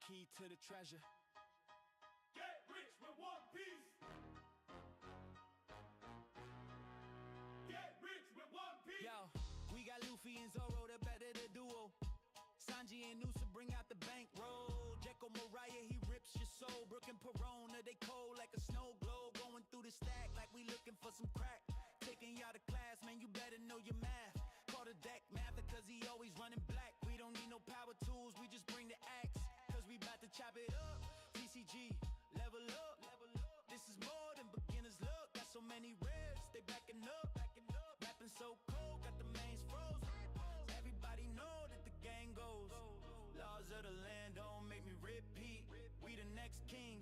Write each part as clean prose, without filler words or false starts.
key to the treasure. Get rich with one piece. Get rich with one piece. Yo, we got Luffy and Zoro, the better the duo. Sanji and Noosa bring out the bankroll. Jekyll Mariah, he rips your soul. Brooke and Perona, they cold like a snow globe. Going through the stack like we looking for some crack. Taking y'all to class, man, you better know your math. Call the deck math, cause he always running black. We don't need no power tools, we just bring the axe. Cause we bout to chop it up. TCG, level up. This is more than beginner's luck. Got so many ribs, they backing up. Rapping so cold, got the mains froze. Everybody know that the gang goes. Laws of the land don't make me repeat. We the next king.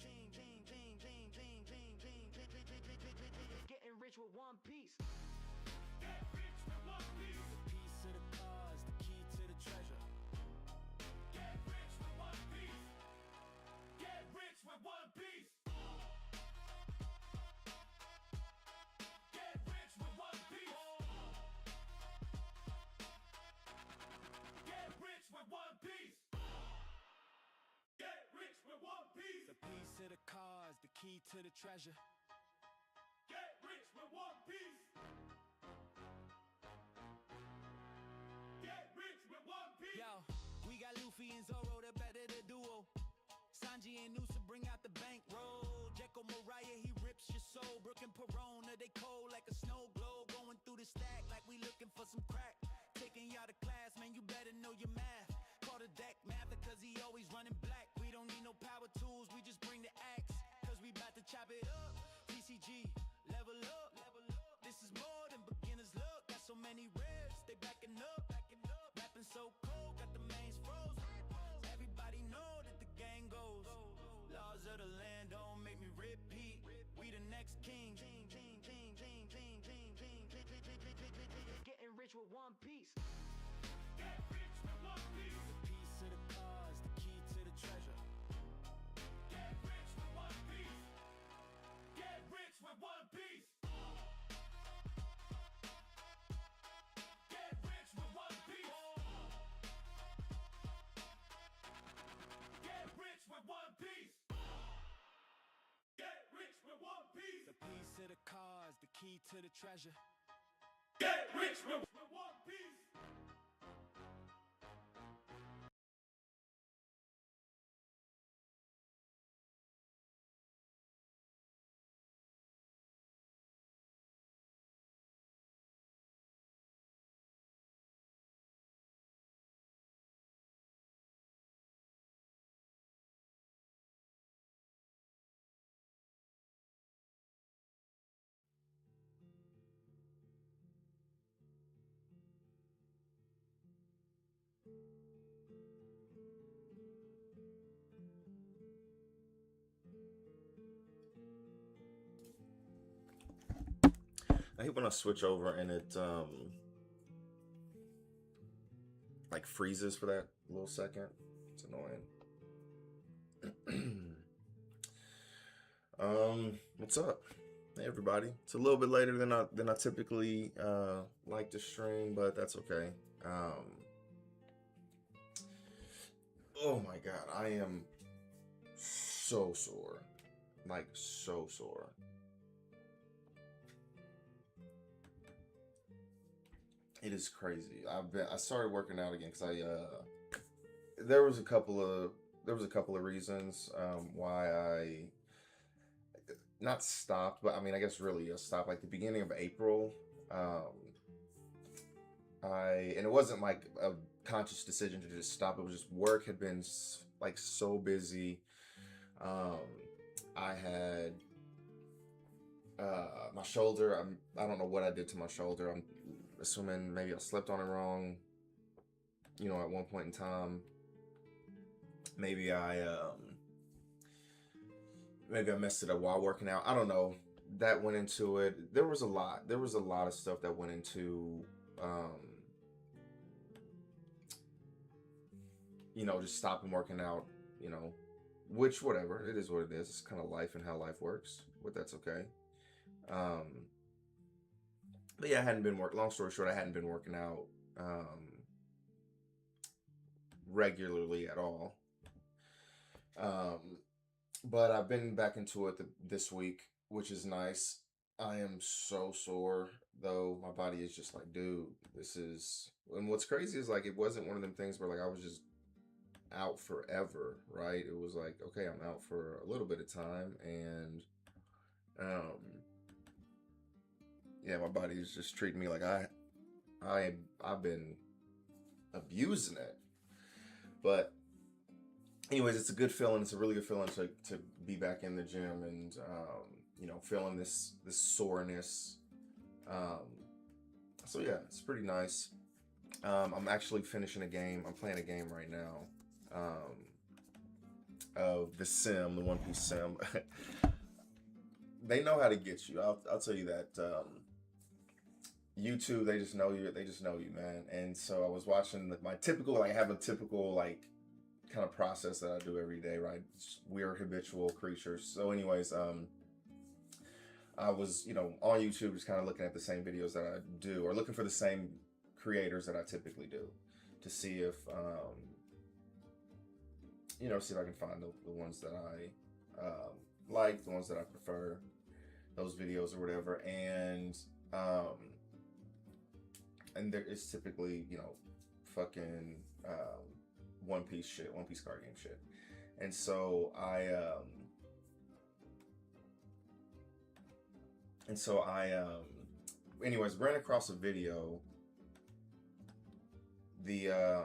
Getting rich with one piece. Get rich with one piece. The piece of the cause, the key to the treasure. Get rich with one piece. Get rich with one piece. Get rich with one piece. Get rich with one piece. Get rich with one piece. The piece of the cause, the key to the treasure. Get rich with one piece. Get rich with one piece. Yo, we got Luffy and Zoro, the better the duo. Sanji and Noosa bring out the bankroll. Jekyll Mariah, he rips your soul. Brooke and Perona, they cold like a snow globe. Going through the stack like we looking for some crack. Taking y'all to class, man, you better know your math. Call the deck math, cause he always running black. We don't need no power tools, we just bring the axe. Cause we bout to chop it up. TCG, level up. This is more than beginner's luck. Got so many ribs, they backing up. Rapping so cold, got the mains froze. Everybody know that the gang goes. Laws of the land don't make me repeat. We the next king. Getting rich with one piece. Get rich with one piece. The piece of the cause, the key to the treasure. Get rich with one piece. Get rich with one piece. Get rich with one piece. Get rich with one piece. Get rich with one piece. The piece of the cause, the key to the treasure. Get rich with one piece. I hate when I switch over and it like freezes for that little second. It's annoying. What's up? Hey everybody. It's a little bit later than I typically like to stream, but that's okay. Oh my god, I am so sore. Like so sore. It is crazy. I started working out again because there was a couple of reasons why I not stopped, but I mean I guess really stopped like the beginning of April. And it wasn't like a conscious decision to just stop. It was just work had been like so busy. I had my shoulder. I don't know what I did to my shoulder. I'm assuming maybe I slept on it wrong, at one point in time. Maybe I messed it up while working out. I don't know. That went into it. There was a lot of stuff that went into just stopping working out, which whatever, it is what it is. It's kind of life and how life works, but that's okay. But yeah, I hadn't been long story short, I hadn't been working out regularly at all. Um, but I've been back into it this week, which is nice. I am so sore though. My body is just like, dude, this is. And what's crazy is like it wasn't one of them things where like I was just out forever, right? It was like, okay, I'm out for a little bit of time, and um, yeah, my body is just treating me like I've been abusing it. But anyways, it's a good feeling. It's a really good feeling to be back in the gym and feeling this soreness. Um, so yeah, it's pretty nice. I'm actually finishing a game. I'm playing a game right now. Of the Sim, the One Piece Sim. They know how to get you. I'll tell you that. YouTube, they just know you. They just know you, man. And so I was watching my typical. Like, I have a typical like kind of process that I do every day, right? We're habitual creatures. So, anyways, I was, on YouTube just kind of looking at the same videos that I do, or looking for the same creators that I typically do, to see if, see if I can find the ones that I like, the ones that I prefer, those videos or whatever, and there is typically, fucking One Piece shit, One Piece card game shit. And so anyways, ran across a video. I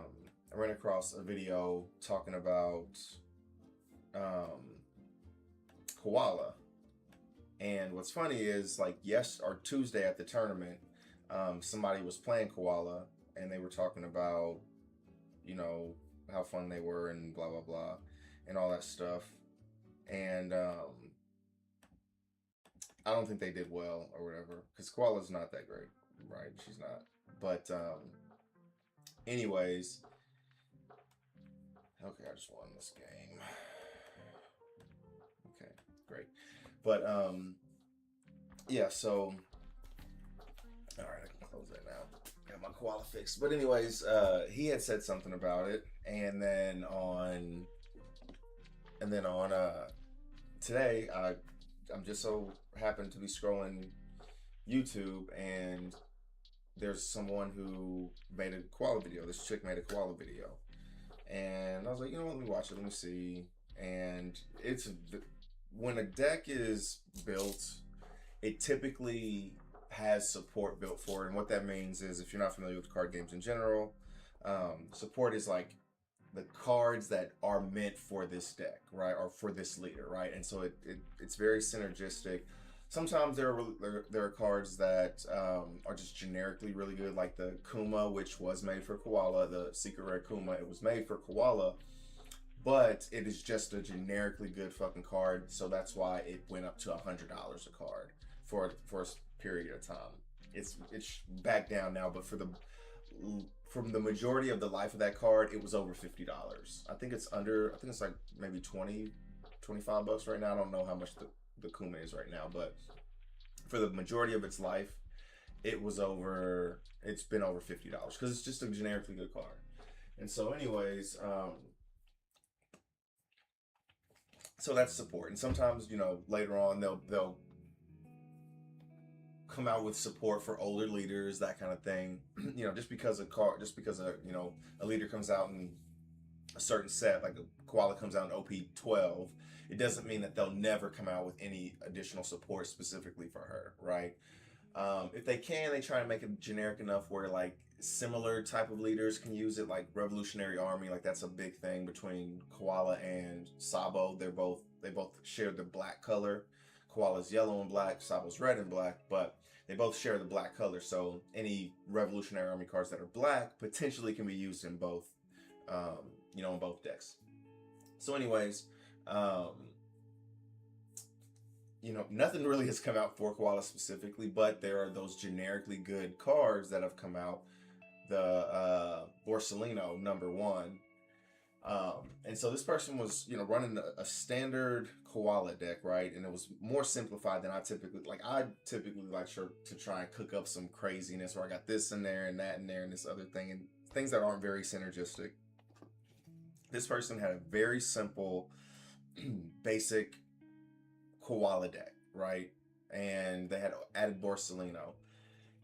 ran across a video talking about Koala. And what's funny is, like, Tuesday at the tournament, somebody was playing Koala, and they were talking about, how fun they were and blah blah blah and all that stuff. And I don't think they did well or whatever, because Koala's not that great, right? She's not. But anyways, okay, I just won this game. Okay, great. But yeah, so all right, I can close that now. Got my Koala fixed. But anyways, he had said something about it, and then on today, I'm just so happened to be scrolling YouTube, and there's someone who made a Koala video. This chick made a Koala video, and I was like, let me watch it. Let me see. And when a deck is built, it typically has support built for it. And what that means is, if you're not familiar with card games in general, support is like the cards that are meant for this deck, right, or for this leader, right? And so it's very synergistic. Sometimes there are cards that are just generically really good, like the Kuma, which was made for Koala, the Secret Rare Kuma. It was made for Koala, but it is just a generically good fucking card, so that's why it went up to $100 a card for a period of time. It's back down now, but from the majority of the life of that card, it was over $50. I think it's like maybe 20, 25 bucks right now. I don't know how much the Kuma is right now, but for the majority of its life, it's been over $50, because it's just a generically good card. And so anyways, so that's support. And sometimes, later on they'll come out with support for older leaders, that kind of thing. Just because a leader comes out in a certain set, like a Koala comes out in OP 12, it doesn't mean that they'll never come out with any additional support specifically for her, right? If they can, they try to make it generic enough where like similar type of leaders can use it, like Revolutionary Army. Like, that's a big thing between Koala and Sabo. They both share the black color. Koala's yellow and black, Sabo's red and black, but they both share the black color. So any Revolutionary Army cards that are black potentially can be used in both, in both decks. So anyways, nothing really has come out for Koala specifically, but there are those generically good cards that have come out. The Borsellino #1. And so this person was, running a standard Koala deck, right? And it was more simplified than I typically like. I typically like to try and cook up some craziness where I got this in there and that in there and this other thing, and things that aren't very synergistic. This person had a very simple basic koala deck, right? And they had added Borsalino.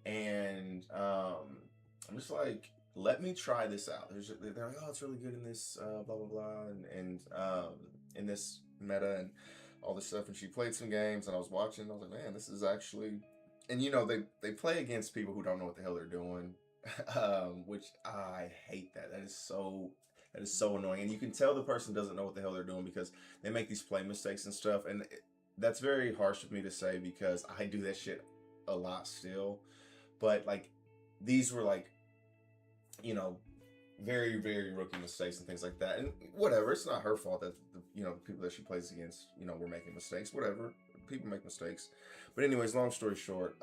And I'm just like, let me try this out. They're like, oh, it's really good in this blah blah blah, and in this meta and all this stuff. And she played some games, and I was watching. And I was like, man, this is actually, and they play against people who don't know what the hell they're doing, which I hate that. That is so annoying, and you can tell the person doesn't know what the hell they're doing because they make these play mistakes and stuff, and that's very harsh of me to say because I do that shit a lot still. But like, these were like, very, very rookie mistakes and things like that. And whatever, it's not her fault that the people that she plays against, were making mistakes. Whatever, people make mistakes. But anyways, long story short,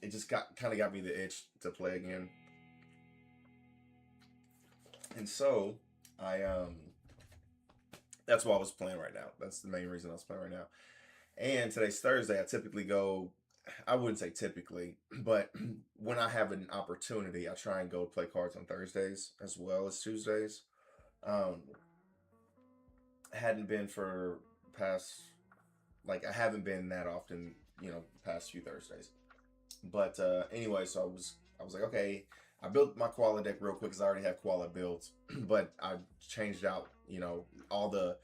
it just kind of got me the itch to play again. And so that's why I was playing right now. That's the main reason I was playing right now. And today's Thursday. I typically go. I wouldn't say typically, but when I have an opportunity, I try and go play cards on Thursdays as well as Tuesdays. Hadn't been for past, like, I haven't been that often, past few Thursdays. But anyway, so I was like, okay, I built my koala deck real quick because I already have koala built, but I changed out, all the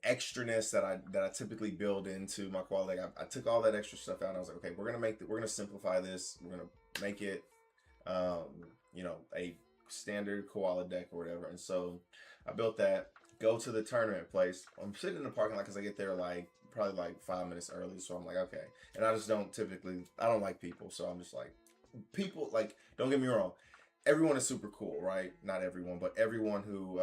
extraness that I typically build into my koala deck. I took all that extra stuff out, and I was like, okay, we're gonna simplify this. We're gonna make it, a standard koala deck or whatever. And so I built that. Go to the tournament place. I'm sitting in the parking lot because I get there probably like 5 minutes early. So I'm like, okay. And I just I don't like people. So I'm just like, people, like, don't get me wrong. Everyone is super cool, right? Not everyone, but everyone who,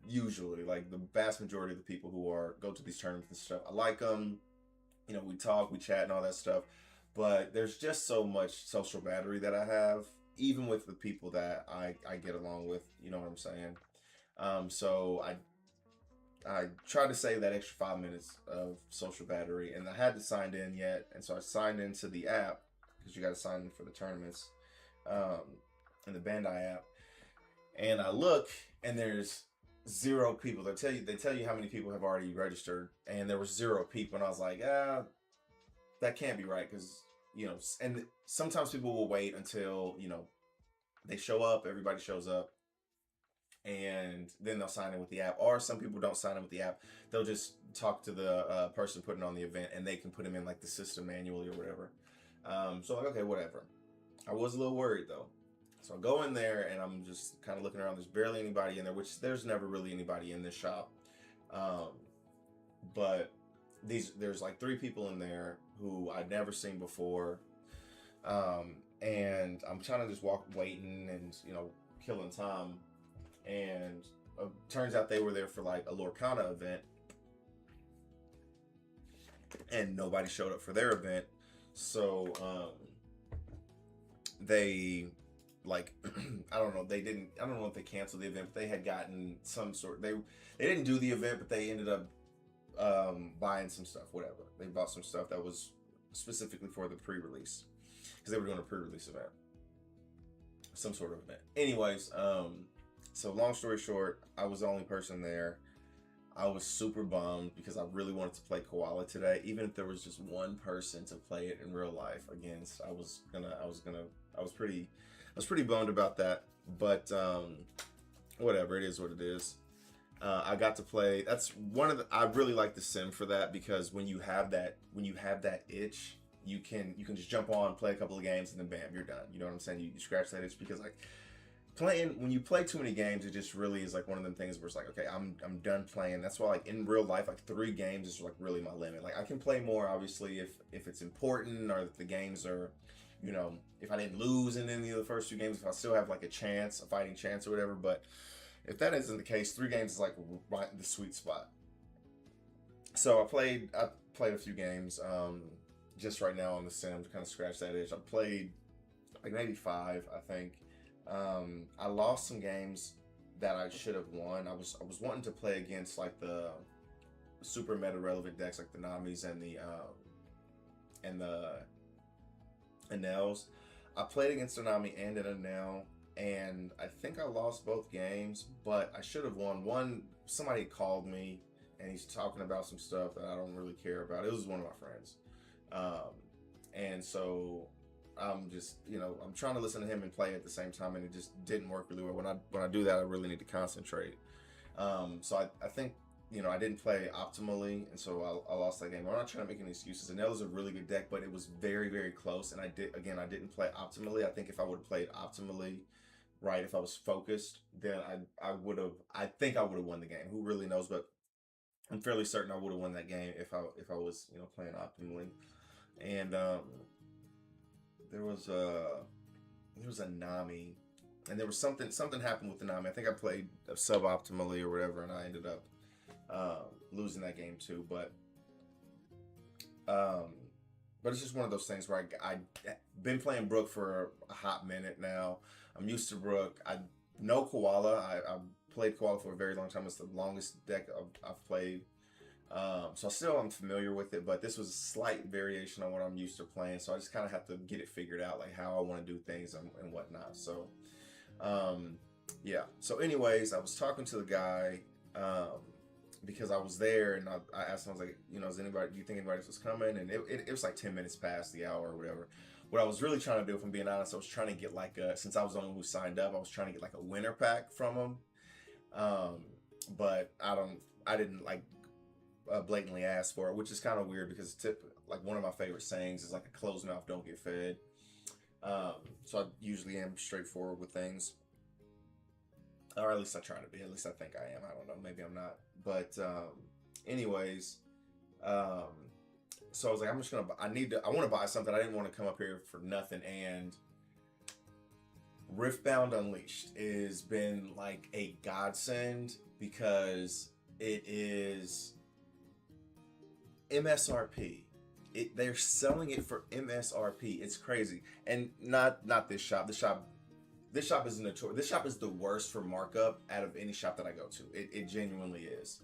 usually, like, the vast majority of the people who go to these tournaments and stuff, I like them. We talk, we chat and all that stuff. But there's just so much social battery that I have, even with the people that I get along with. You know what I'm saying? So I tried to save that extra 5 minutes of social battery, and I hadn't signed in yet, and so I signed into the app because you got to sign in for the tournaments, in the Bandai app, and I look, and there's 0 people. They tell you how many people have already registered, and there were 0 people, and I was like, that can't be right because and sometimes people will wait until they show up, everybody shows up, and then they'll sign in with the app. Or some people don't sign in with the app. They'll just talk to the person putting on the event, and they can put them in like the system manually or whatever. So I'm like, okay, whatever. I was a little worried though. So I go in there, and I'm just kind of looking around. There's barely anybody in there, which there's never really anybody in this shop. But there's like 3 people in there who I'd never seen before. And I'm trying to just waiting and, killing time. And turns out they were there for like a Lorcana event, and nobody showed up for their event. So they, like, I don't know if they canceled the event, but they had gotten some sort, they didn't do the event, but they ended up buying some stuff, whatever. They bought some stuff that was specifically for the pre-release because they were doing a pre-release event, some sort of event. Anyways, so long story short, I was the only person there. I was super bummed because I really wanted to play Koala today. Even if there was just one person to play it in real life against, I was pretty bummed about that. But whatever, it is what it is. I got to play. That's one of the. I really like the sim for that because when you have that itch, you can just jump on, play a couple of games, and then bam, you're done. You know what I'm saying? You scratch that itch because like. When you play too many games, it just really is like one of them things where it's like, okay, I'm done playing. That's why, like, in real life, like 3 games is like really my limit. Like, I can play more obviously if it's important, or if the games are, if I didn't lose in any of the first 2 games, if I still have like a fighting chance or whatever. But if that isn't the case, 3 games is like right in the sweet spot. So I played a few games just right now on the sim to kind of scratch that itch. I played like maybe 5, I think. I lost some games that I should have won. I was wanting to play against like the super meta relevant decks like the Namis and the Anels. I played against a Nami and an Anel, and I think I lost both games, but I should have won. Somebody called me and he's talking about some stuff that I don't really care about. It was one of my friends. And so I'm just, I'm trying to listen to him and play at the same time, and it just didn't work really well. When I do that, I really need to concentrate. So I think, I didn't play optimally, and so I lost that game. I'm not trying to make any excuses. And that was a really good deck, but it was very, very close. And I didn't play optimally. I think if I would have played optimally, right, if I was focused, then I think I would have won the game. Who really knows? But I'm fairly certain I would have won that game if I was, playing optimally. And there was a Nami, and there was something happened with the Nami. I think I played suboptimally or whatever, and I ended up losing that game too. But it's just one of those things where I've been playing Brook for a hot minute now. I'm used to Brook. I know Koala. I played Koala for a very long time. It's the longest deck I've played. So I'm familiar with it, but this was a slight variation on what I'm used to playing. So I just kind of have to get it figured out, like how I want to do things and whatnot. So, yeah. So anyways, I was talking to the guy, because I was there, and I asked him, I was like, do you think anybody else was coming? And it was like 10 minutes past the hour or whatever. What I was really trying to do, if I'm being honest, I was trying to get since I was the one who signed up, I was trying to get like a winner pack from him. But I didn't blatantly ask for it, which is kind of weird because one of my favorite sayings is like a closed mouth don't get fed. So I usually am straightforward with things, or at least I try to be. At least I think I am. I don't know. Maybe I'm not. But anyways, so I was like, I want to buy something. I didn't want to come up here for nothing. And Riftbound Unleashed has been like a godsend because it is MSRP. They're selling it for MSRP. It's crazy. And not this shop. This shop is notorious. This shop is the worst for markup out of any shop that I go to. It genuinely is.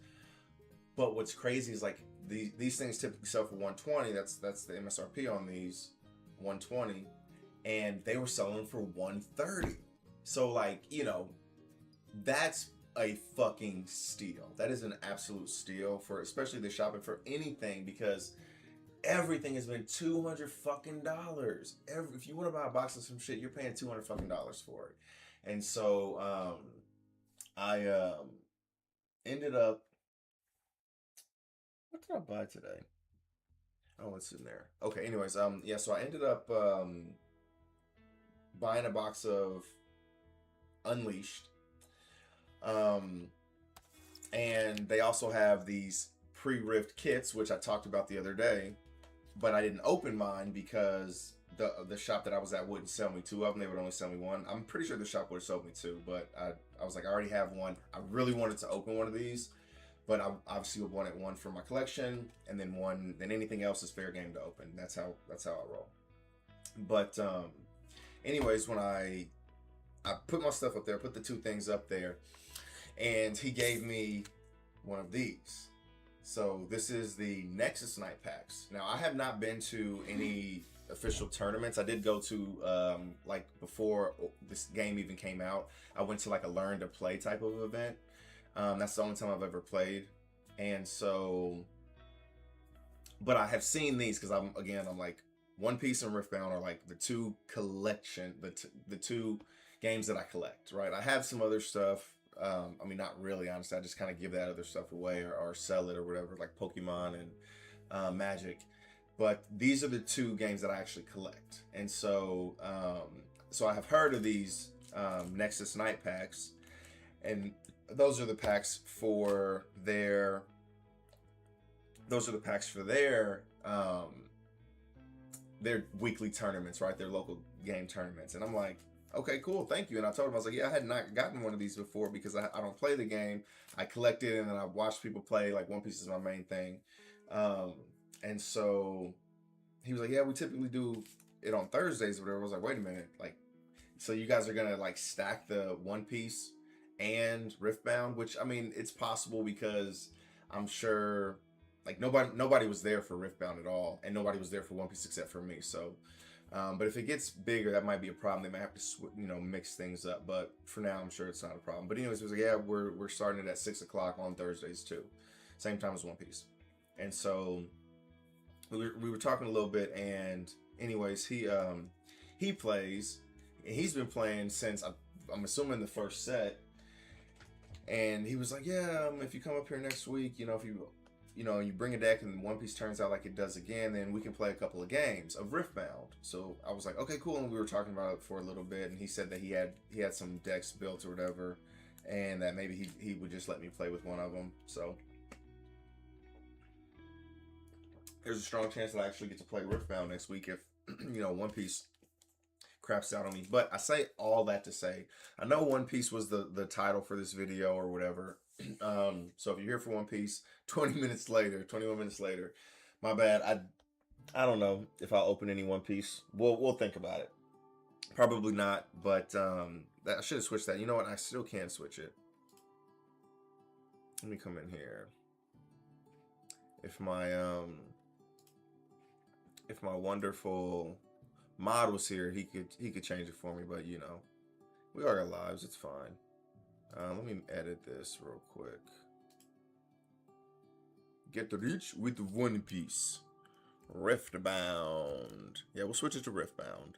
But what's crazy is like these things typically sell for $120. That's the MSRP on these, $120, and they were selling for $130. So that's a fucking steal. That is an absolute steal for especially the shop and for anything, because everything has been $200 fucking dollars. If you want to buy a box of some shit, you're paying $200 fucking dollars for it. And so I ended up, what did I buy today? Oh, it's in there. Okay, anyways, yeah, so I ended up buying a box of Unleashed. And they also have these pre-rift kits, which I talked about the other day, but I didn't open mine because the shop that I was at wouldn't sell me two of them. They would only sell me one. I'm pretty sure the shop would have sold me two, but I was like, I already have one. I really wanted to open one of these, but I obviously wanted one for my collection, and then anything else is fair game to open. That's how I roll. But anyways, when I put my stuff up there, put the two things up there, and he gave me one of these. So this is the Nexus Night Packs. Now, I have not been to any official tournaments. I did go to, before this game even came out, I went to a learn to play type of event. That's the only time I've ever played. And so, but I have seen these because I'm like, One Piece and Riftbound are like the two the two games that I collect, right? I have some other stuff. Not really, honestly. I just kind of give that other stuff away or sell it or whatever, like Pokemon and Magic. But these are the two games that I actually collect. And so, I have heard of these Nexus Night Packs, and those are the packs for their. Their weekly tournaments, right? Their local game tournaments. And I'm like, okay, cool, thank you. And I told him, I was like, yeah, I had not gotten one of these before because I don't play the game. I collect it, and then I watch people play. Like, One Piece is my main thing. And so he was like, yeah, we typically do it on Thursdays or whatever. I was like, wait a minute. Like, so you guys are going to stack the One Piece and Riftbound, which, it's possible because I'm sure nobody was there for Riftbound at all, and nobody was there for One Piece except for me. So, but if it gets bigger, that might be a problem. They might have to, mix things up. But for now, I'm sure it's not a problem. But anyways, it was like, yeah, we're starting it at 6 o'clock on Thursdays too. same time as One Piece. And so we were talking a little bit, and anyways, he plays, and he's been playing since I'm assuming the first set. And he was like, yeah, if you come up here next week, if you bring a deck and One Piece turns out like it does again, then we can play a couple of games of Riftbound. So I was like, okay, cool. And we were talking about it for a little bit, and he said that he had some decks built or whatever, and that maybe he would just let me play with one of them. So there's a strong chance that I actually get to play Riftbound next week if One Piece craps out on me. But I say all that to say, I know One Piece was the title for this video or whatever. So if you're here for One Piece, 21 minutes later, my bad. I don't know if I'll open any One Piece. We'll think about it. Probably not, but I should have switched that. You know what? I still can switch it. Let me come in here. If my wonderful mod was here, he could change it for me, but we all got lives, it's fine. Let me edit this real quick. Get rich with One Piece. Riftbound. Yeah, we'll switch it to Riftbound.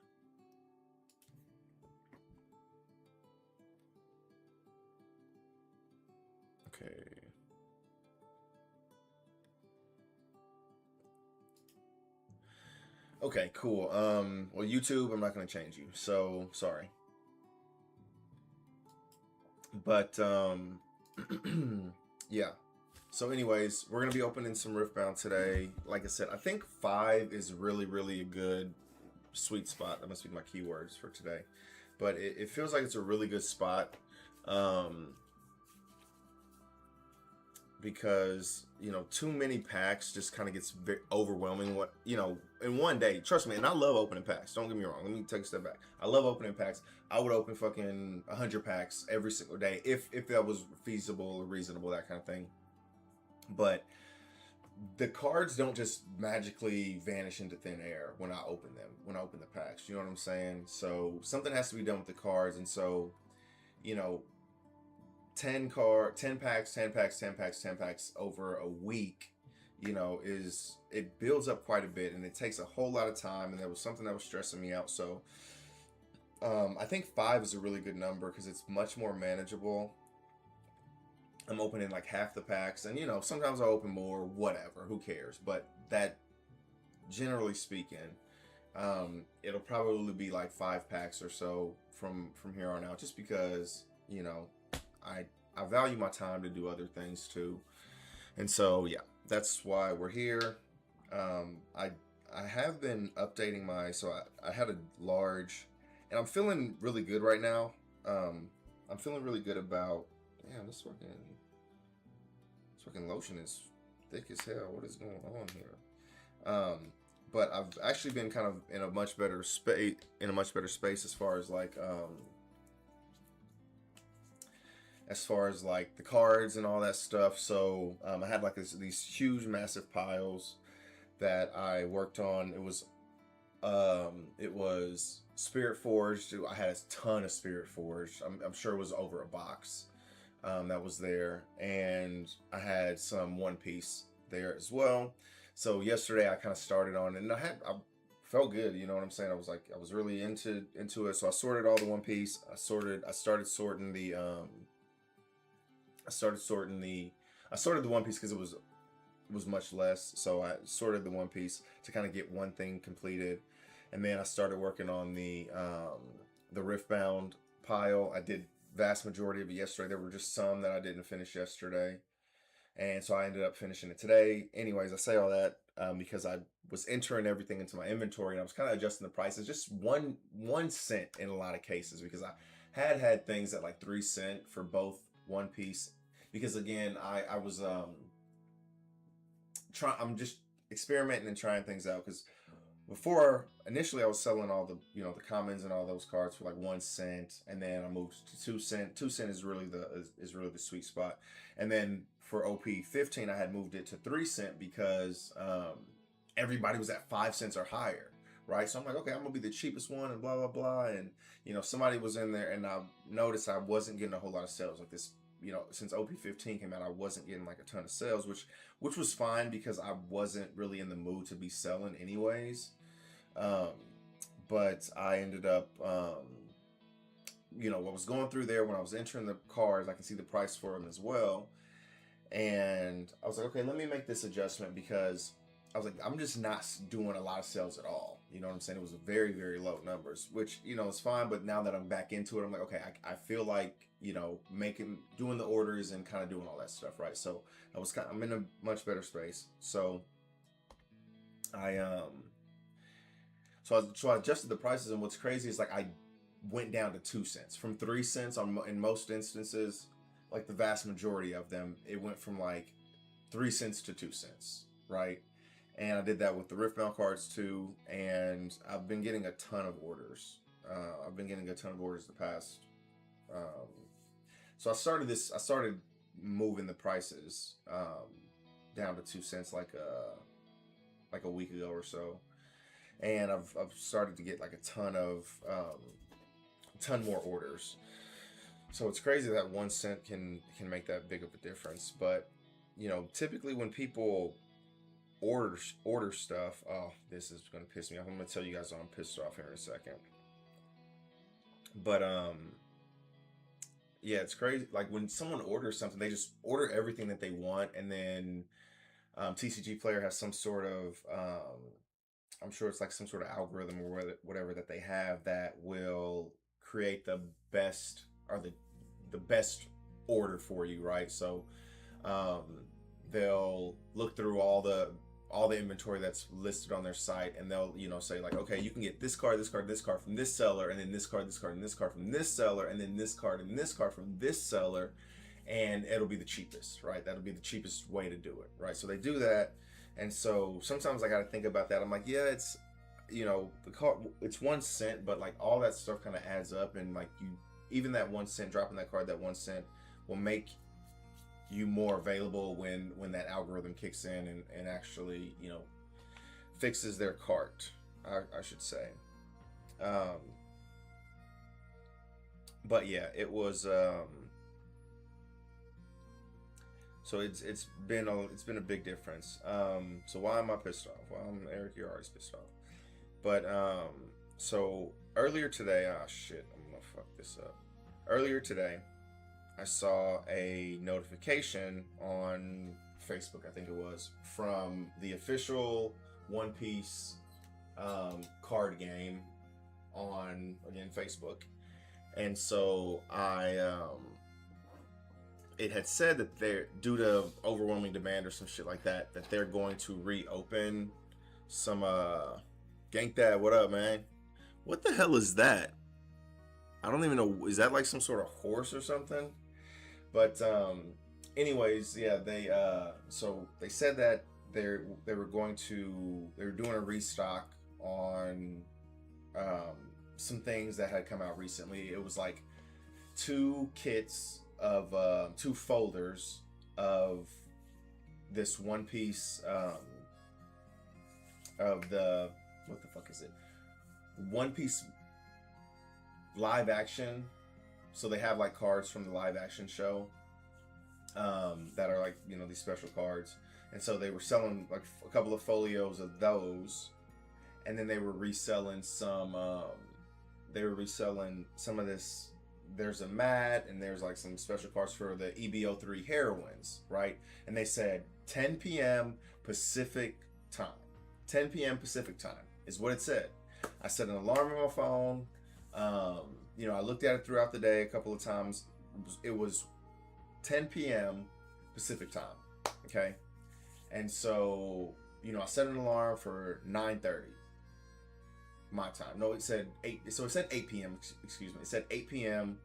Okay. Okay, cool. Well, YouTube, I'm not going to change you, so sorry. But, yeah. So anyways, we're going to be opening some Riftbound today. Like I said, I think 5 is really, really a good sweet spot. That must be my keywords for today. But it feels like it's a really good spot. Because too many packs just kind of gets very overwhelming. In one day, trust me, and I love opening packs, don't get me wrong, let me take a step back. I love opening packs. I would open fucking 100 packs every single day if that was feasible or reasonable, that kind of thing. But the cards don't just magically vanish into thin air when I open them, when I open the packs, you know what I'm saying? So something has to be done with the cards. And so 10 packs over a week, it builds up quite a bit, and it takes a whole lot of time, and there was something that was stressing me out. So I think 5 is a really good number because it's much more manageable. I'm opening like half the packs, and sometimes I'll open more, whatever, who cares? But that, generally speaking, it'll probably be like 5 packs or so from here on out, just because I value my time to do other things too. And so yeah, that's why we're here. I have been updating I had a large, and I'm feeling really good right now. I'm feeling really good about, damn, this fucking lotion is thick as hell. What is going on here? But I've actually been kind of in a much better space as far as like the cards and all that stuff. So I had like these huge massive piles that I worked on. It was Spirit Forged. I had a ton of Spirit Forged. I'm sure it was over a box that was there, and I had some One Piece there as well. So yesterday I kind of started on it, and I felt good, you know what I'm saying? I was really into it. So I sorted all the One Piece. I sorted the One Piece because it was much less. So I sorted the One Piece to kind of get one thing completed, and then I started working on the Riftbound pile. I did vast majority of it yesterday. There were just some that I didn't finish yesterday, and so I ended up finishing it today. Anyways, I say all that because I was entering everything into my inventory, and I was kind of adjusting the prices, just 1 cent in a lot of cases, because I had things at like 3 cents for both One Piece. Because again, I was I'm just experimenting and trying things out, because before, initially I was selling all the the commons and all those cards for like 1 cent, and then I moved to 2 cent. 2 cent is really the sweet spot. And then for OP 15 I had moved it to 3 cent because everybody was at 5 cents or higher, right? So I'm like, okay, I'm gonna be the cheapest one, and blah blah blah. And somebody was in there, and I noticed I wasn't getting a whole lot of sales. Like this since OP15 came out, I wasn't getting like a ton of sales, which was fine because I wasn't really in the mood to be selling anyways. But I ended up, I was going through there when I was entering the cars. I can see the price for them as well, and I was like, okay, let me make this adjustment because I was like, I'm just not doing a lot of sales at all. You know what I'm saying? It was very, very low numbers, which, is fine. But now that I'm back into it, I'm like, okay, I feel like, doing the orders and kind of doing all that stuff, right? So I'm in a much better space. So so I adjusted the prices, and what's crazy is like I went down to 2 cents from 3 cents in most instances. Like the vast majority of them, it went from like 3 cents to 2 cents, right? And I did that with the rift mount cards too, and I've been getting a ton of orders. The past. So I started moving the prices down to 2 cents like a week ago or so, and I've started to get like a ton more orders. So it's crazy that 1 cent can make that big of a difference. But typically when people order stuff, oh, this is gonna piss me off. I'm gonna tell you guys why I'm pissed off here in a second. But yeah, it's crazy. Like when someone orders something, they just order everything that they want, and then TCG Player has some sort of I'm sure it's like some sort of algorithm or whatever that they have that will create the best or the best order for you, right? So they'll look through all the inventory that's listed on their site, and they'll say like, okay, you can get this card from this seller, and then this card and this card from this seller, and then this card and this card from this seller, and it'll be the cheapest, right? That'll be the cheapest way to do it, right? So they do that, and so sometimes I got to think about that. I'm like, yeah, it's the card, it's 1 cent, but like all that stuff kind of adds up, and like even that 1 cent, dropping that card, that 1 cent will make you more available when that algorithm kicks in and actually fixes their cart, I should say. But yeah, it was so it's been a big difference. So why am I pissed off? Well, Eric, you're always pissed off. But so earlier today, I'm gonna fuck this up. Earlier today, I saw a notification on Facebook, I think it was, from the official One Piece card game on, again, Facebook. And so it had said that they're, due to overwhelming demand or some shit like that, that they're going to reopen some, Gank Dad, what up, man? What the hell is that? I don't even know, is that like some sort of horse or something? But anyways, yeah, they said that they were doing a restock on some things that had come out recently. It was like 2 kits of 2 folders of this One Piece of the, what the fuck is it? One Piece live action. So they have like cards from the live action show that are like, these special cards. And so they were selling like a couple of folios of those, and then they were reselling some of this. There's a mat, and there's like some special cards for the EBO3 heroines, right? And they said 10 p.m. Pacific time. 10 p.m. Pacific time is what it said. I set an alarm on my phone. I looked at it throughout the day a couple of times. It was 10 p.m. Pacific time, okay? And so, I set an alarm for 9:30 my time. No, it said 8. So it said 8 p.m. Excuse me. It said 8 p.m.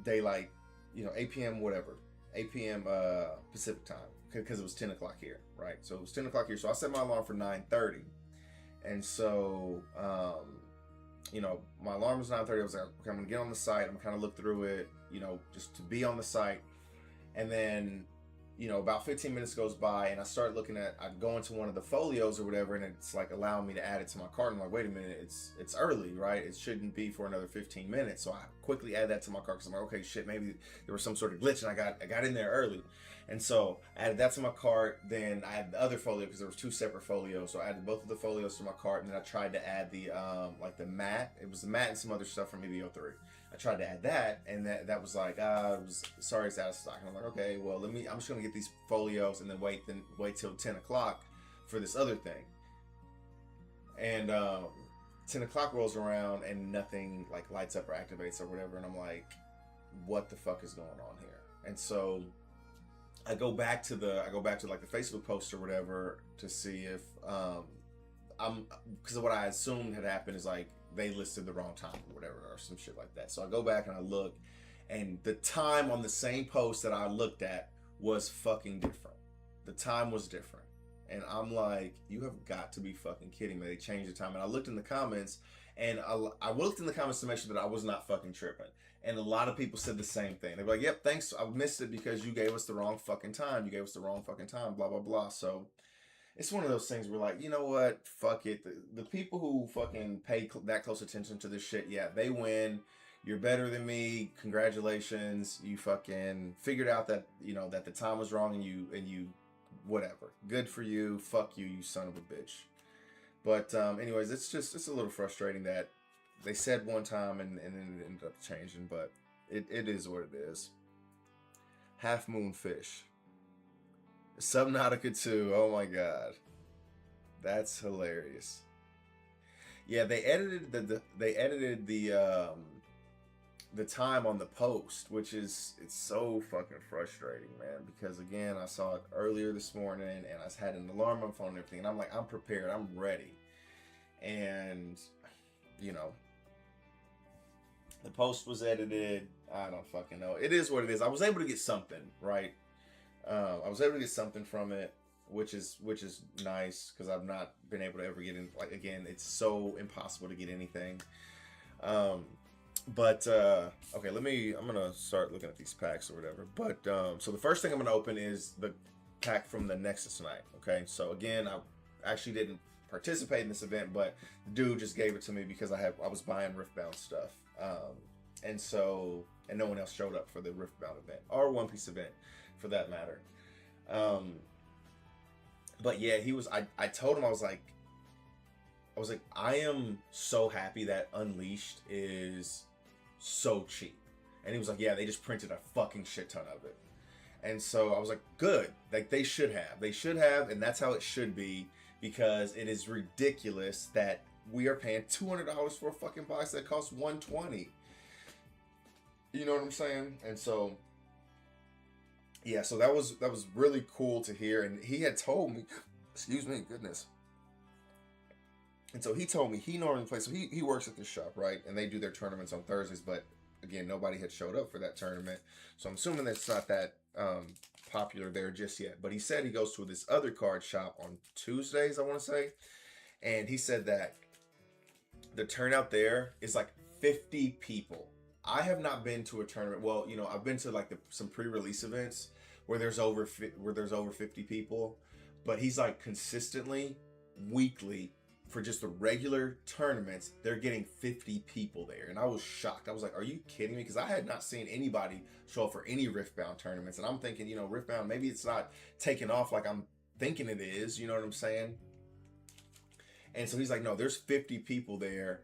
Daylight, 8 p.m. whatever. 8 p.m. Pacific time, because it was 10 o'clock here, right? So it was 10 o'clock here. So I set my alarm for 9:30. And so, my alarm was 9:30. I was like, okay, I'm gonna get on the site. I'm kind of look through it, just to be on the site. And then, about 15 minutes goes by, and I go into one of the folios or whatever, and it's like allowing me to add it to my cart. I'm like, wait a minute, it's early, right? It shouldn't be for another 15 minutes. So I quickly add that to my cart because I'm like, okay, shit, maybe there was some sort of glitch, and I got in there early. And so I added that to my cart. Then I had the other folio because there was 2 separate folios. So I added both of the folios to my cart, and then I tried to add the like the mat. It was the mat and some other stuff from EVO3. I tried to add that, and that was like, sorry, it's out of stock. And I'm like, okay, well, I'm just gonna get these folios and then wait till 10 o'clock for this other thing. And 10 o'clock rolls around and nothing like lights up or activates or whatever, and I'm like, what the fuck is going on here? And so I go back to like the Facebook post or whatever to see if because what I assumed had happened is like they listed the wrong time or whatever or some shit like that. So I go back and I look, and the time on the same post that I looked at was fucking different. The time was different. And I'm like, you have got to be fucking kidding me. They changed the time. And I looked in the comments, and I looked in the comments to make sure that I was not fucking tripping. And a lot of people said the same thing. They were like, yep, thanks. I missed it because you gave us the wrong fucking time. You gave us the wrong fucking time, blah, blah, blah. So it's one of those things where like, you know what? Fuck it. The people who fucking pay that close attention to this shit, yeah, they win. You're better than me. Congratulations. You fucking figured out that, that the time was wrong, and you whatever. Good for you. Fuck you, you son of a bitch. But anyways, it's a little frustrating that they said one time and then it ended up changing, but it is what it is. Half Moon Fish. Subnautica 2. Oh my god. That's hilarious. Yeah, they edited the time on the post, which it's so fucking frustrating, man, because again, I saw it earlier this morning and I had an alarm on my phone and everything, and I'm like, I'm prepared, I'm ready. And the post was edited. I don't fucking know. It is what it is. I was able to get something, right? I was able to get something from it, which is nice, because I've not been able to ever get in. Like, again, it's so impossible to get anything. But okay, I'm gonna start looking at these packs or whatever. But so the first thing I'm gonna open is the pack from the Nexus night. Okay, so again, I actually didn't participate in this event, but the dude just gave it to me because I was buying Riftbound stuff. And no one else showed up for the Riftbound event or One Piece event, for that matter. But yeah, I told him, I was like, I am so happy that Unleashed is so cheap. And he was like, yeah, they just printed a fucking shit ton of it. And so I was like, good. Like, they should have, and that's how it should be, because it is ridiculous that we are paying $200 for a fucking box that costs $120. You know what I'm saying? And so, yeah, so that was really cool to hear. And he had told me, excuse me, goodness. And so he told me he normally plays, so he works at this shop, right? And they do their tournaments on Thursdays, but again, nobody had showed up for that tournament. So I'm assuming that it's not that popular there just yet. But he said he goes to this other card shop on Tuesdays, I want to say. And he said that the turnout there is like 50 people. I have not been to a tournament. Well, I've been to like some pre-release events where there's over 50 people. But he's like consistently, weekly, for just the regular tournaments, they're getting 50 people there. And I was shocked. I was like, are you kidding me? Because I had not seen anybody show up for any Riftbound tournaments. And I'm thinking, Riftbound, maybe it's not taking off like I'm thinking it is. You know what I'm saying? And so he's like, no, there's 50 people there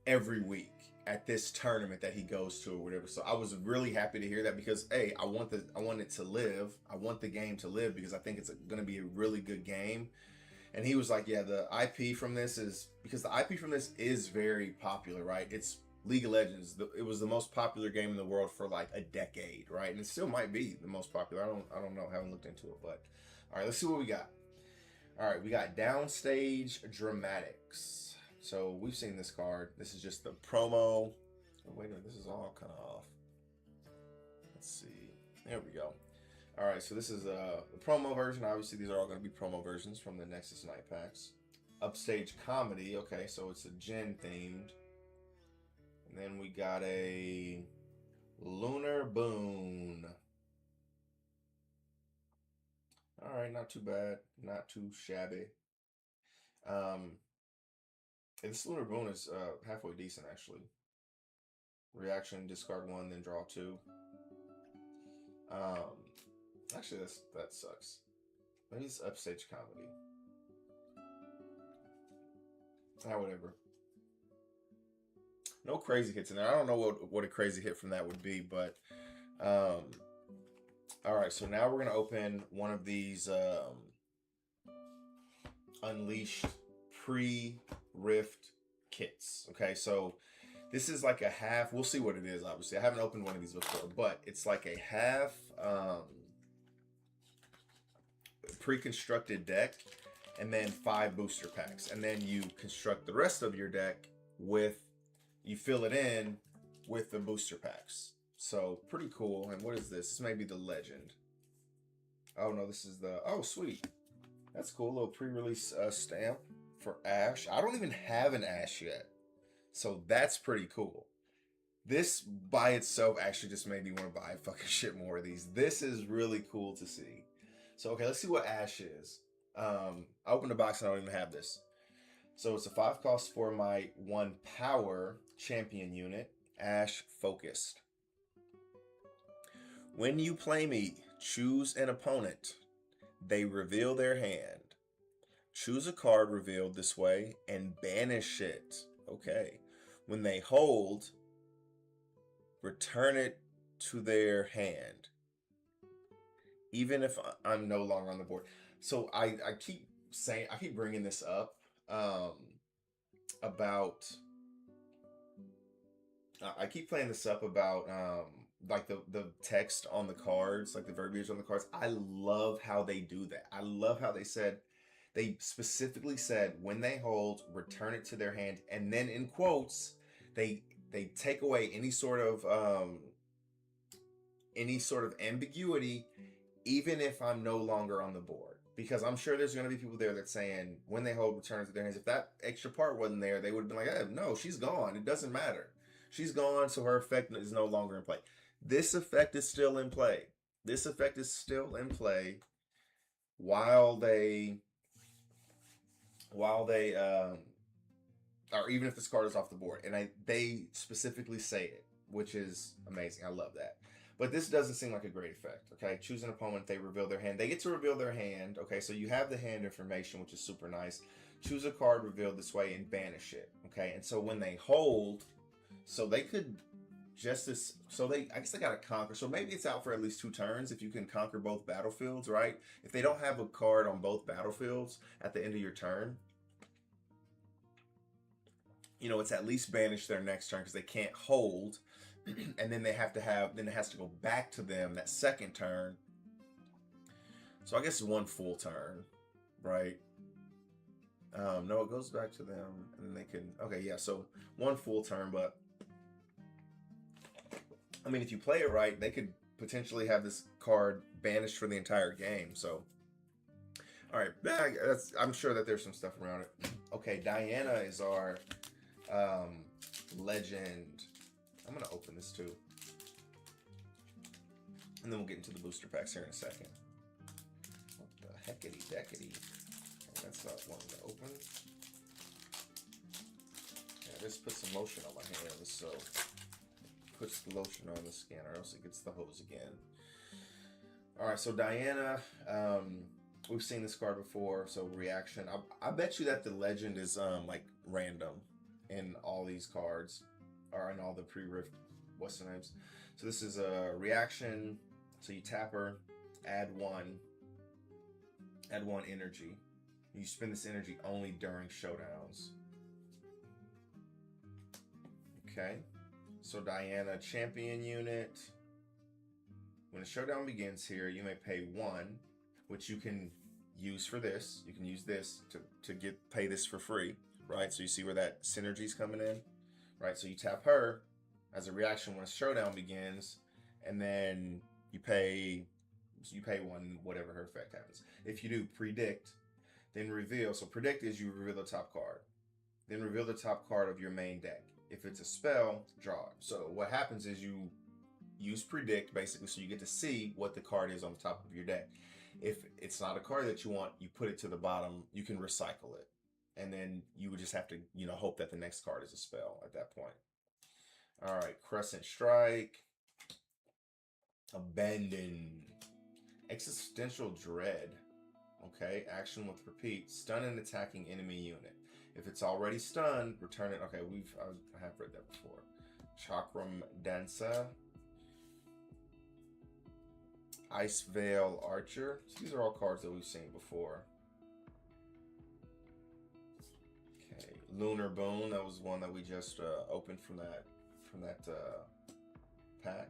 every week at this tournament that he goes to or whatever. So I was really happy to hear that, because I want it to live. I want the game to live, because I think it's going to be a really good game. And he was like, yeah, the IP from this is, because the IP from this is very popular, right? It's League of Legends. It was the most popular game in the world for like a decade, right? And it still might be the most popular. I don't know. I haven't looked into it, but all right, let's see what we got. All right, we got Downstage Dramatics. So we've seen this card. This is just the promo. Oh, wait a minute, this is all kind of off. Let's see. There we go. All right, so this is the promo version. Obviously, these are all going to be promo versions from the Nexus Night packs. Upstage Comedy. Okay, so it's a Gen themed. And then we got a Lunar Boon. All right, not too bad, not too shabby. Um, and this Lunar Boon is halfway decent actually. Reaction, discard one, then draw two. Um, actually, that sucks. Maybe it's upstage comedy. Ah, whatever. No crazy hits in there. I don't know what a crazy hit from that would be, but um, all right. So now we're gonna open one of these Unleashed pre-rift kits. Okay, so this is like a half. We'll see what it is. Obviously, I haven't opened one of these before, but it's like a half pre-constructed deck, and then 5 booster packs, and then you construct the rest of your deck with, you fill it in with the booster packs. So pretty cool. And what is this? This may be the legend. Oh no, this is the, oh sweet. That's cool. A little pre-release stamp for Ash. I don't even have an Ash yet, so that's pretty cool. This by itself actually just made me want to buy fucking shit more of these. This is really cool to see. So okay, let's see what Ash is. I opened the box and I don't even have this. So it's a 5 cost for my 1 power champion unit, Ash Focused. When you play me, choose an opponent. They reveal their hand. Choose a card revealed this way and banish it. Okay. When they hold, return it to their hand. Even if I'm no longer on the board. So I keep saying, I keep bringing this up about, I keep playing this up about like the text on the cards, like the verbiage on the cards. I love how they do that. I love how they specifically said when they hold, return it to their hand, and then in quotes, they take away any sort of ambiguity, even if I'm no longer on the board. Because I'm sure there's going to be people there that's saying when they hold, return it to their hands. If that extra part wasn't there, they would have been like, hey, no, she's gone. It doesn't matter. She's gone, so her effect is no longer in play. This effect is still in play. This effect is still in play while they or even if this card is off the board. And they specifically say it, which is amazing. I love that. But this doesn't seem like a great effect. Okay, choose an opponent. They reveal their hand. They get to reveal their hand. Okay, so you have the hand information, which is super nice. Choose a card revealed this way and banish it. Okay, and so when they hold, so they could just as, so they, I guess they got to conquer. So maybe it's out for at least 2 turns if you can conquer both battlefields, right? If they don't have a card on both battlefields at the end of your turn, you know, it's at least banish their next turn because they can't hold. And then they have to have, then it has to go back to them that second turn. So I guess 1 full turn, right? No, it goes back to them and then they can, okay, yeah, so 1 full turn, but I mean, if you play it right, they could potentially have this card banished for the entire game. So, all right, I'm sure that there's some stuff around it. Okay, Diana is our legend. I'm gonna open this too, and then we'll get into the booster packs here in a second. What the heckity deckity? That's not one to open. Yeah, just put some lotion on my hands, so puts the lotion on the skin, or else it gets the hose again. All right, so Diana, we've seen this card before. So reaction. I bet you that the legend is like random in all these cards, or in all the pre-rift, what's the names? So this is a reaction. So you tap her, add one energy. You spend this energy only during showdowns. Okay. So Diana, champion unit. When a showdown begins here, you may pay 1, which you can use for this. You can use this to pay this for free, right? So you see where that synergy's coming in, right? So you tap her as a reaction when a showdown begins, and then you pay 1, whatever her effect happens. If you do predict, then reveal. So predict is you reveal the top card. Then reveal the top card of your main deck. If it's a spell, draw it. So what happens is you use predict basically, so you get to see what the card is on the top of your deck. If it's not a card that you want, you put it to the bottom. You can recycle it, and then you would just have to, you know, hope that the next card is a spell at that point. All right, Crescent Strike, Abandon, Existential Dread. Okay, action with repeat. Stun an attacking enemy unit. If it's already stunned, return it. Okay, I have read that before. Chakram Dancer, Ice Veil Archer. So these are all cards that we've seen before. Okay, Lunar Boon. That was one that we just opened from that pack.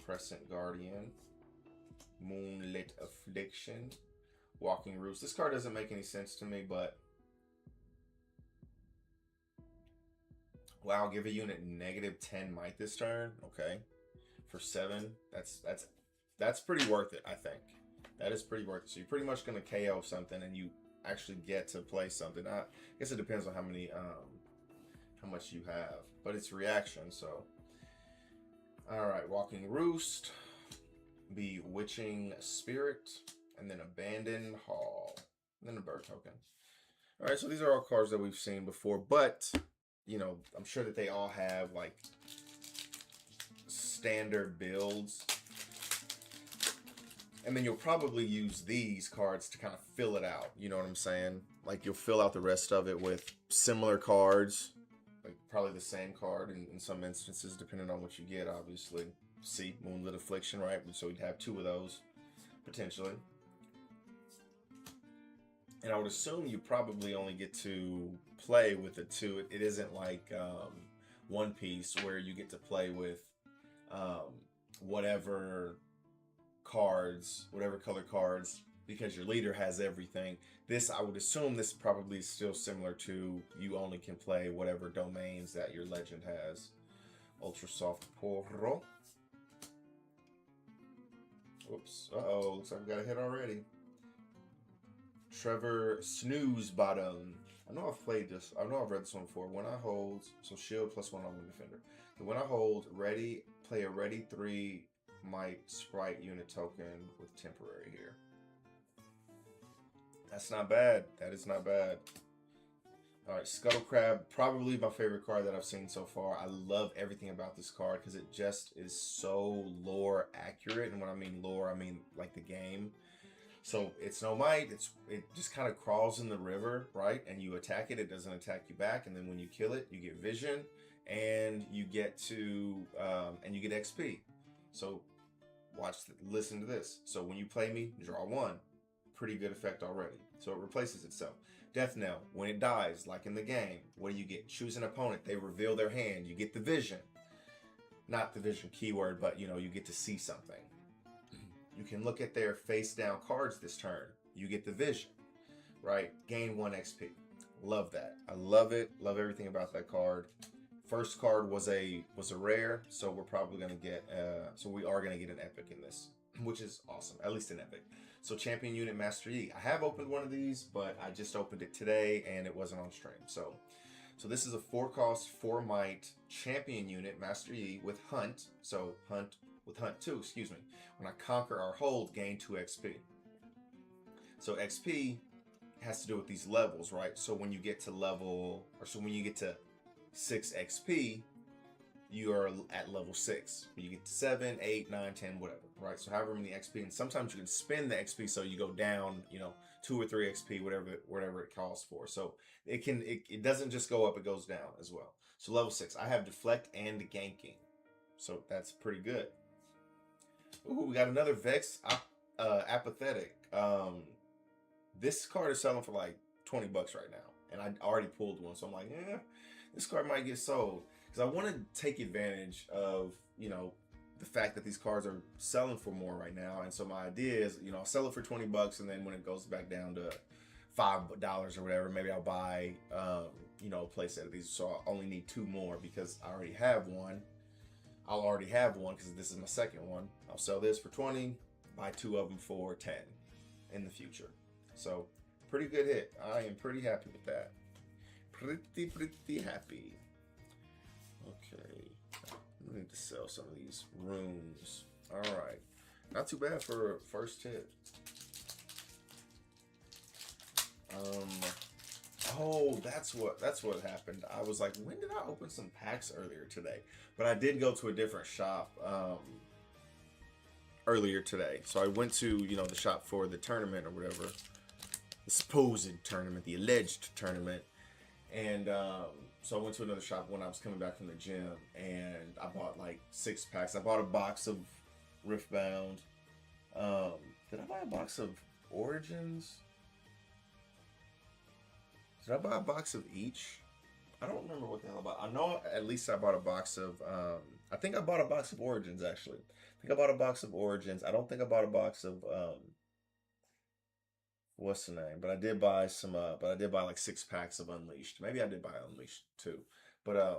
Crescent Guardian, Moonlit Affliction, Walking Roost. This card doesn't make any sense to me, but wow, give a unit -10 might this turn. Okay, for 7, that's pretty worth it. I think that is pretty worth it. So you're pretty much gonna KO something, and you actually get to play something. I guess it depends on how much you have, but it's reaction. So all right, Walking Roost, Bewitching Spirit, and then Abandoned Hall, and then a bird token. All right, so these are all cards that we've seen before, but you know, I'm sure that they all have like standard builds, and then you'll probably use these cards to kind of fill it out. You know what I'm saying? Like you'll fill out the rest of it with similar cards, like probably the same card in some instances, depending on what you get, obviously. See, Moonlit Affliction, right? So we'd have 2 of those, potentially. And I would assume you probably only get to play with the 2. It isn't like One Piece where you get to play with whatever cards, whatever color cards, because your leader has everything. This, I would assume this probably is still similar to you only can play whatever domains that your legend has. Ultra Soft Porro. Oops. Uh-oh. Looks like we got a hit already. Trevor Snooze Bottom. I know I've played this. I know I've read this one before. When I hold, so shield +1 on one defender. So when I hold ready, play a ready 3 might sprite unit token with temporary here. That's not bad. That is not bad. All right, Scuttle Crab, probably my favorite card that I've seen so far. I love everything about this card because it just is so lore accurate. And when I mean lore, I mean like the game. So it's no might. It just kind of crawls in the river, right? And you attack it. It doesn't attack you back. And then when you kill it, you get vision, and you get to and you get XP. So listen to this. So when you play me, draw 1. Pretty good effect already. So it replaces itself. Death Knell, when it dies, like in the game, what do you get? Choose an opponent. They reveal their hand. You get the vision. Not the vision keyword, but you know, you get to see something. You can look at their face down cards this turn. You get the vision, right? Gain 1 XP. Love that. I love it. Love everything about that card. First card was a rare, so we're probably gonna get we are gonna get an epic in this, which is awesome. At least an epic. So Champion Unit Master Yi. I have opened one of these, but I just opened it today and it wasn't on stream. So this is a 4-cost, 4 might Champion Unit Master Yi with Hunt. So Hunt 2, excuse me. When I conquer or hold, gain 2 XP. So XP has to do with these levels, right? So when you get to when you get to 6 XP, you are at level 6. You get to 7, 8, 9, 10, whatever, right? So however many XP, and sometimes you can spend the XP so you go down, you know, 2 or 3 XP, whatever it calls for. So it doesn't just go up, it goes down as well. So level 6, I have Deflect and Ganking. So that's pretty good. Ooh, we got another Vex Apathetic. This card is selling for like $20 right now, and I already pulled one, so I'm like, this card might get sold because I want to take advantage of, you know, the fact that these cards are selling for more right now. And so my idea is, you know, I'll sell it for $20, and then when it goes back down to $5 or whatever, maybe I'll buy, you know, a playset of these. So I only need 2 more because I already have one. I'll already have one because this is my second one. I'll sell this for 20, buy 2 of them for 10 in the future. So pretty good hit. I am pretty happy with that. Pretty happy. Okay. I need to sell some of these rooms. All right. Not too bad for a first hit. Oh, that's what happened. I was like, when did I open some packs earlier today? But I did go to a different shop earlier today. So I went to, the shop for the tournament or whatever. The supposed tournament, the alleged tournament. And so I went to another shop when I was coming back from the gym, and I bought like 6 packs. I bought a box of Riftbound. Did I buy a box of Origins? Did I buy a box of each? I don't remember what the hell I bought. I know at least I bought a box of, I think I bought a box of Origins, actually. I think I bought a box of Origins. I don't think I bought a box of, what's the name? But I did buy like 6 packs of Unleashed. Maybe I did buy Unleashed too. But, I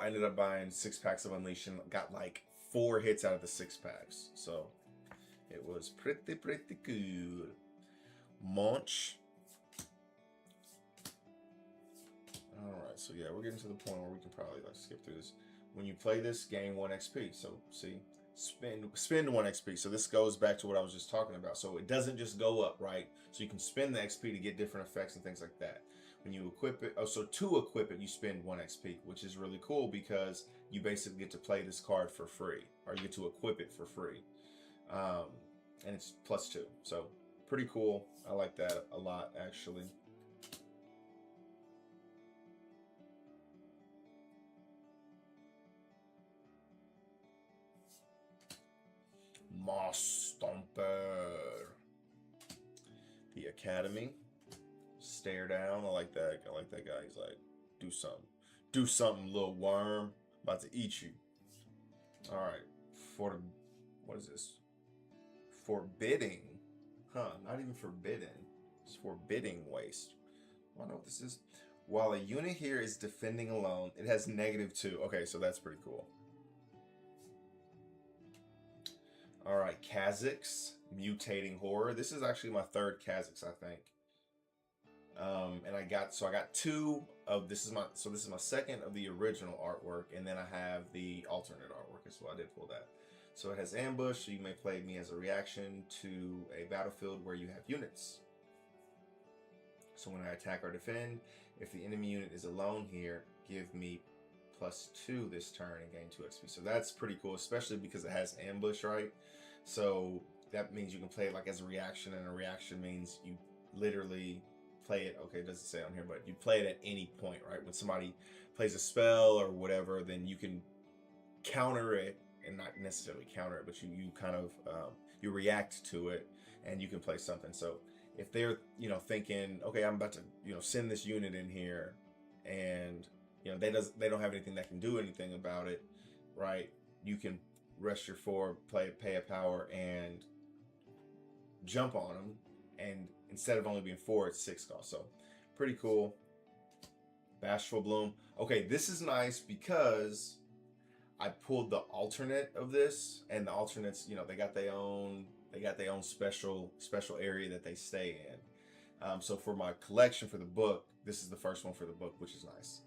ended up buying 6 packs of Unleashed and got like 4 hits out of the 6 packs. So it was pretty good. Munch. Alright, so yeah, we're getting to the point where we can probably like skip through this. When you play this, gain 1 XP. So see, spend 1 XP. So this goes back to what I was just talking about. So it doesn't just go up, right? So you can spend the XP to get different effects and things like that. When you equip it, so to equip it, you spend 1 XP, which is really cool because you basically get to play this card for free, or you get to equip it for free. And it's +2. So pretty cool. I like that a lot, actually. Moss Stomper. The Academy. Stare down. I like that. I like that guy. He's like, do something. Do something, little worm. About to eat you. Alright. What is this? Forbidding. Huh. Not even forbidden. It's forbidding waste. I don't know what this is. While a unit here is defending alone, it has -2. Okay, so that's pretty cool. Alright, Kha'Zix, Mutating Horror. This is actually my 3rd Kha'Zix, I think. And I got 2 of this is my 2nd of the original artwork, and then I have the alternate artwork as well. I did pull that. So it has ambush, so you may play me as a reaction to a battlefield where you have units. So when I attack or defend, if the enemy unit is alone here, give me +2 this turn and gain 2 XP. So that's pretty cool, especially because it has ambush, right? So that means you can play it like as a reaction, and a reaction means you literally play it. Okay, it doesn't say on here, but you play it at any point, right? When somebody plays a spell or whatever, then you can counter it, and not necessarily counter it, but you kind of you react to it, and you can play something. So if they're thinking, okay, I'm about to send this unit in here, and they don't have anything that can do anything about it, right? You can rest your 4, pay a power, and jump on them, and instead of only being 4, it's 6 cost. So pretty cool. Bashful Bloom. Okay, this is nice because I pulled the alternate of this, and the alternates, they got their own special area that they stay in. So for my collection for the book, this is the first one for the book, which is nice.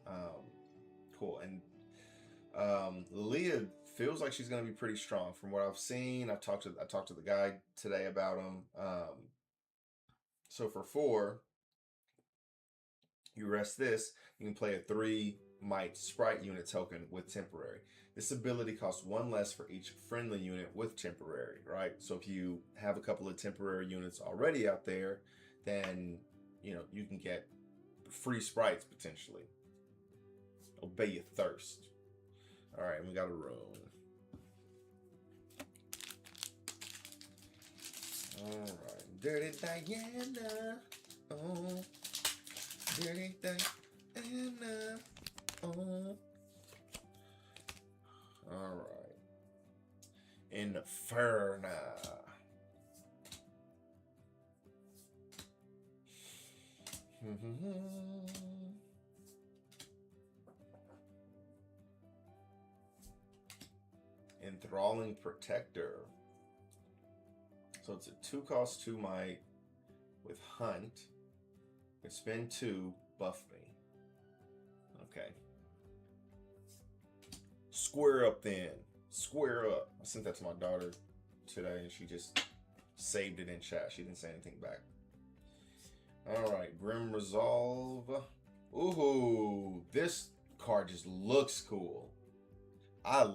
Cool. And Leah feels like she's going to be pretty strong from what I've seen. I talked to the guy today about him. So for 4, you rest this. You can play a 3 might sprite unit token with temporary. This ability costs 1 less for each friendly unit with temporary, right? So if you have a couple of temporary units already out there, then you can get free sprites potentially. Obey your thirst. All right, we got a rune. All right, Dirty Diana. Oh, Dirty Diana. Oh. All right. Inferna. Enthralling Protector. So it's a 2-cost 2 might with Hunt. Could spend 2, buff me. Okay. Square up then. Square up. I sent that to my daughter today, and she just saved it in chat. She didn't say anything back. All right, Grim Resolve. Ooh, this card just looks cool. I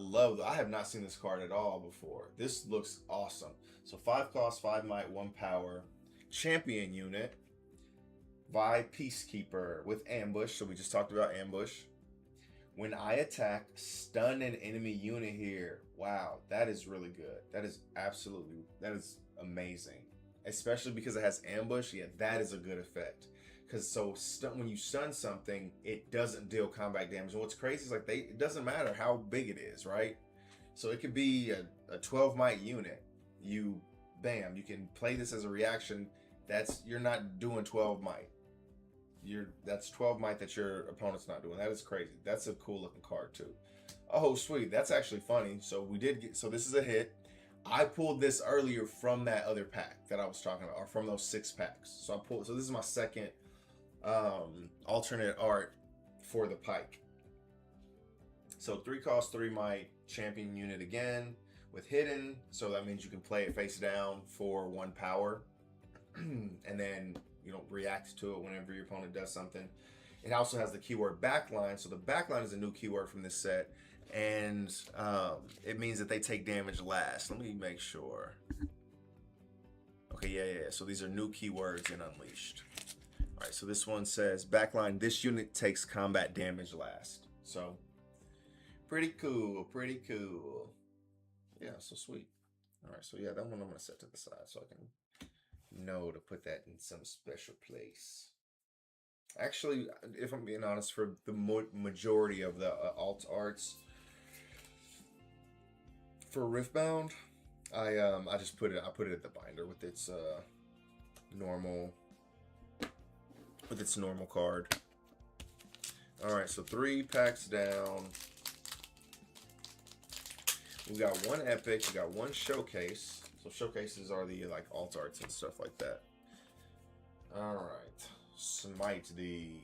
have not seen this card at all before. This looks awesome. So 5 cost, 5 might, 1 power. Champion unit. Vi Peacekeeper with ambush. So we just talked about ambush. When I attack, stun an enemy unit here. Wow, that is really good. That is amazing. Especially because it has ambush. Yeah, that is a good effect. Because when you stun something, it doesn't deal combat damage. And what's crazy is like it doesn't matter how big it is, right? So it could be a 12 might unit. You can play this as a reaction. You're not doing 12 might. That's 12 might that your opponent's not doing. That is crazy. That's a cool looking card too. Oh, sweet. That's actually funny. So this is a hit. I pulled this earlier from that other pack that I was talking about, or from those 6 packs. So this is my second alternate art for the Pike. So 3 cost, 3 might, champion unit again with hidden. So that means you can play it face down for 1 power. And then react to it whenever your opponent does something. It also has the keyword backline. So the backline is a new keyword from this set. And it means that they take damage last. Let me make sure. Okay, yeah. So these are new keywords in Unleashed. All right, so this one says backline, this unit takes combat damage last. So pretty cool. Yeah, so sweet. All right, so yeah, that one I'm gonna set to the side so I can know to put that in some special place. Actually, if I'm being honest, for the majority of the alt arts for Riftbound, I just put it at the binder with its normal card. All right, so 3 packs down. We got 1 epic, we got 1 showcase. So showcases are the alt arts and stuff like that. All right, Smite the.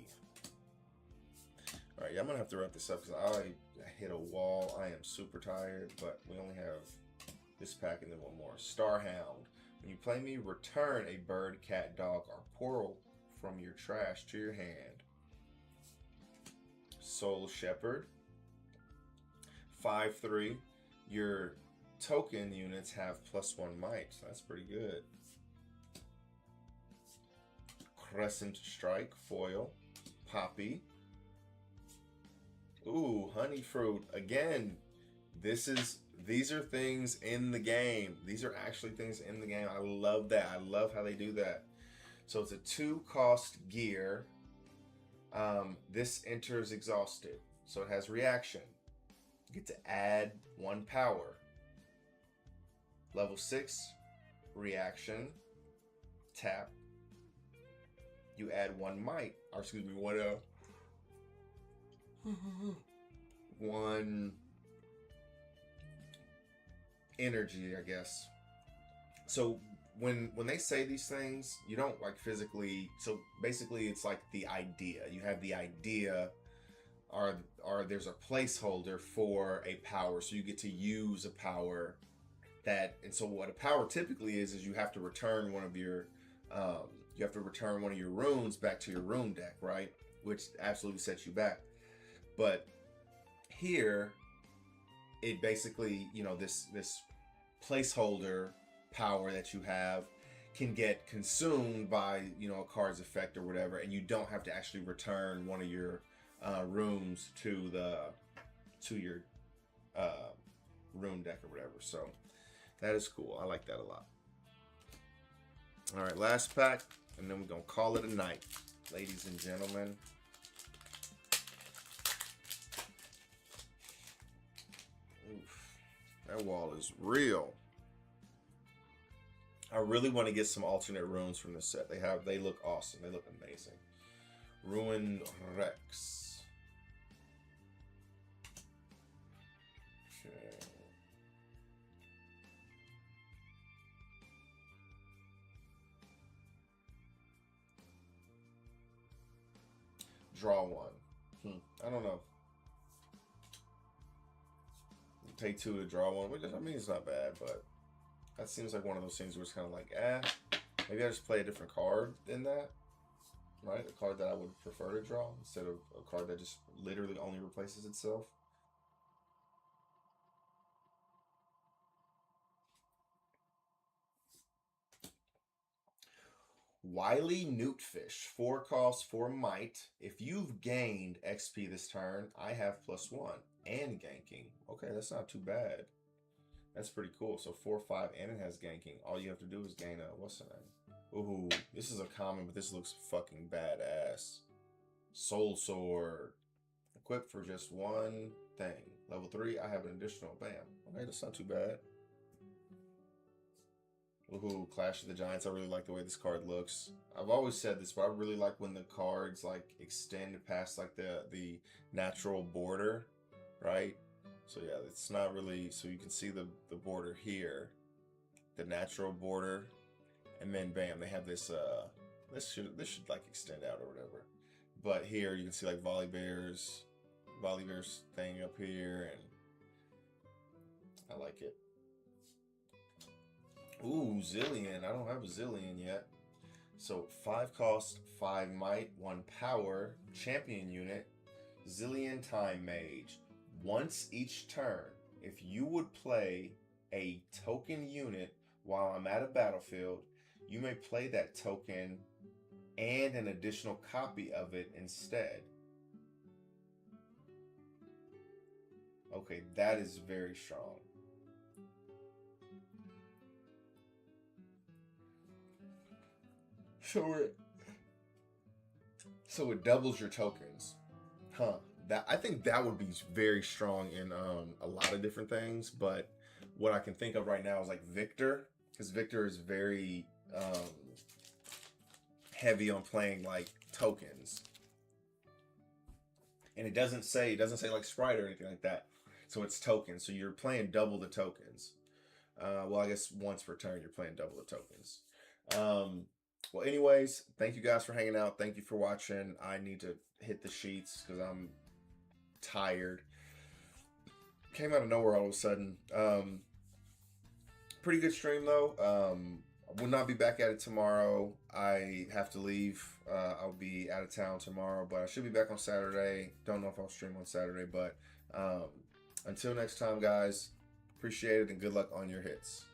All right, yeah, I'm gonna have to wrap this up because I hit a wall. I am super tired, but we only have this pack and then 1 more. Starhound. When you play me, return a bird, cat, dog, or portal from your trash to your hand. Soul Shepherd. 5/3. Your token units have +1 might, so that's pretty good. Crescent Strike foil. Poppy. Ooh, Honey Fruit again. These are things in the game. These are actually things in the game. I love that. I love how they do that. So it's a 2 cost gear. This enters exhausted, so it has reaction. You get to add 1 power. Level 6, reaction, tap. You add 1 might, or excuse me, 1 energy, I guess. So when they say these things, you don't physically. So basically, it's like the idea. You have the idea, or there's a placeholder for a power, so you get to use a power. And so what a power typically is you have to return one of your runes back to your rune deck, right? Which absolutely sets you back. But here, it basically, this placeholder power that you have can get consumed by a card's effect or whatever, and you don't have to actually return one of your runes to your rune deck or whatever. So that is cool. I like that a lot. All right, last pack, and then we're going to call it a night, ladies and gentlemen. Oof, that wall is real. I really want to get some alternate runes from this set. They look awesome. They look amazing. Ruin Rex. Okay. Draw 1. I don't know. take 2 to draw 1, which I mean it's not bad, but that seems like one of those things where it's kind of like, maybe I just play a different card than that, right? A card that I would prefer to draw instead of a card that just literally only replaces itself. Wily Newtfish, 4 cost, 4 might. If you've gained XP this turn, I have +1 and ganking. Okay, that's not too bad. That's pretty cool. So 4, 5, and it has ganking. All you have to do is gain a, what's the name? Ooh, this is a common, but this looks fucking badass. Soul Sword. Equipped for just 1 thing. Level 3, I have an additional. Bam. Okay, that's not too bad. Ooh, Clash of the Giants. I really like the way this card looks. I've always said this, but I really like when the cards like extend past like the natural border, right? So yeah, it's not really, so you can see the border here, the natural border, and then bam, they have this this should like extend out or whatever. But here you can see like Volleybear's thing up here, and I like it. Ooh, Zillion. I don't have a Zillion yet. So 5 cost, 5 might, 1 power, champion unit, Zillion Time Mage. Once each turn, if you would play a token unit while I'm at a battlefield, you may play that token and an additional copy of it instead. Okay, that is very strong. So it doubles your tokens, huh? That, I think that would be very strong in a lot of different things. But what I can think of right now is like Victor, because Victor is very heavy on playing like tokens, and it doesn't say like Sprite or anything like that. So it's tokens. So you're playing double the tokens. Well, I guess once per turn you're playing double the tokens. Well, anyways, thank you guys for hanging out. Thank you for watching. I need to hit the sheets because I'm tired. Came out of nowhere all of a sudden. Pretty good stream though. I will not be back at it tomorrow. I have to leave. I'll be out of town tomorrow, but I should be back on Saturday. Don't know if I'll stream on Saturday, but until next time, guys, appreciate it and good luck on your hits.